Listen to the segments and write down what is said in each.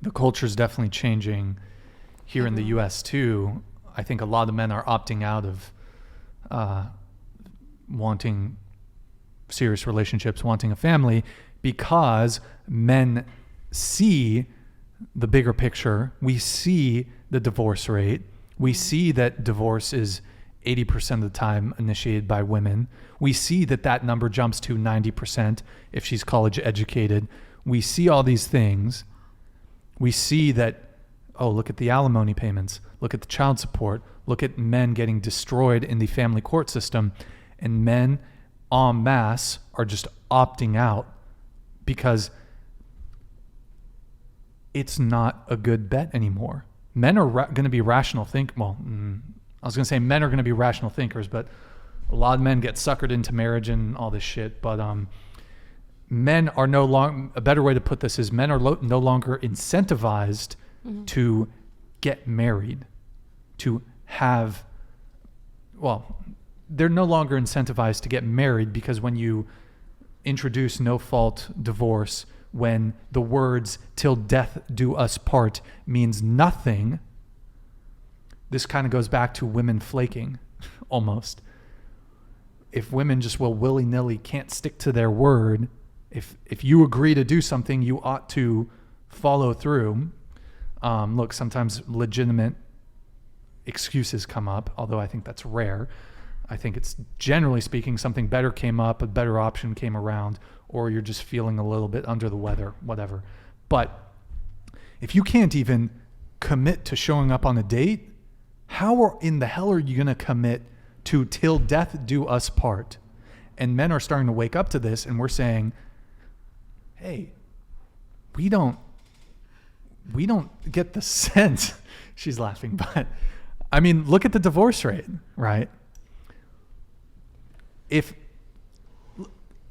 the culture is definitely changing here in the U.S. too. I think a lot of men are opting out of wanting serious relationships, wanting a family, because men see the bigger picture. We see the divorce rate. We see that divorce is 80% of the time initiated by women. We see that number jumps to 90% if she's college educated. We see all these things. We see that, oh, look at the alimony payments. Look at the child support. Look at men getting destroyed in the family court system. And men en masse are just opting out because it's not a good bet anymore. Men are going to be rational I was going to say men are going to be rational thinkers, but a lot of men get suckered into marriage and all this shit. But men are no longer, a better way to put this is men are no longer incentivized to get married, to have, they're no longer incentivized to get married, because when you introduce no fault divorce, when the words "till death do us part" means nothing, this kind of goes back to women flaking almost. If women just willy-nilly can't stick to their word, if you agree to do something, you ought to follow through. Look, sometimes legitimate excuses come up, although I think that's rare. I think it's, generally speaking, something better came up, a better option came around, or you're just feeling a little bit under the weather, whatever. But if you can't even commit to showing up on a date, how in the hell are you going to commit to "till death do us part"? And men are starting to wake up to this, and we're saying, hey, we don't get the sense. She's laughing, but I mean, look at the divorce rate, right?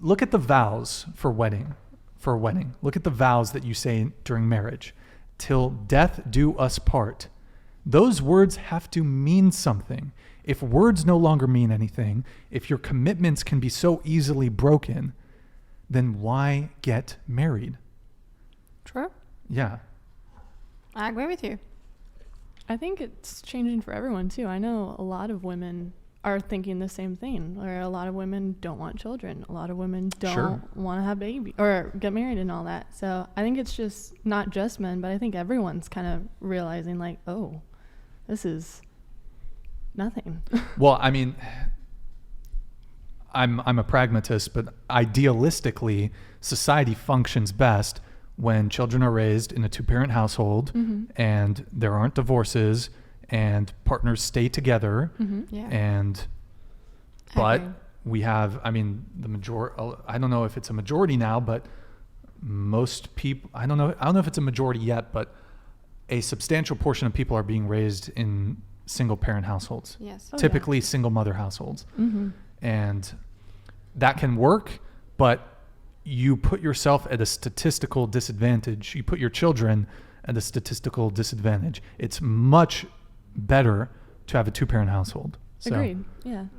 Look at the vows for a wedding. Look at the vows that you say during marriage. "Till death do us part." Those words have to mean something. If words no longer mean anything, if your commitments can be so easily broken, then why get married? True. Yeah. I agree with you. I think it's changing for everyone too. I know a lot of women are thinking the same thing, where a lot of women don't want children. A lot of women don't want to have baby or get married and all that. So I think it's just not just men, but I think everyone's kind of realizing like, oh, this is nothing. Well, I mean, I'm a pragmatist, but idealistically, society functions best when children are raised in a two-parent household and there aren't divorces and partners stay together. But we have, I mean, the majority, I don't know if it's a majority now, but most people, I don't know if it's a majority yet, but a substantial portion of people are being raised in single parent households. Yes. Typically single mother households. And that can work, but you put yourself at a statistical disadvantage. You put your children at a statistical disadvantage. It's much better to have a two-parent household. So, Agreed. Yeah.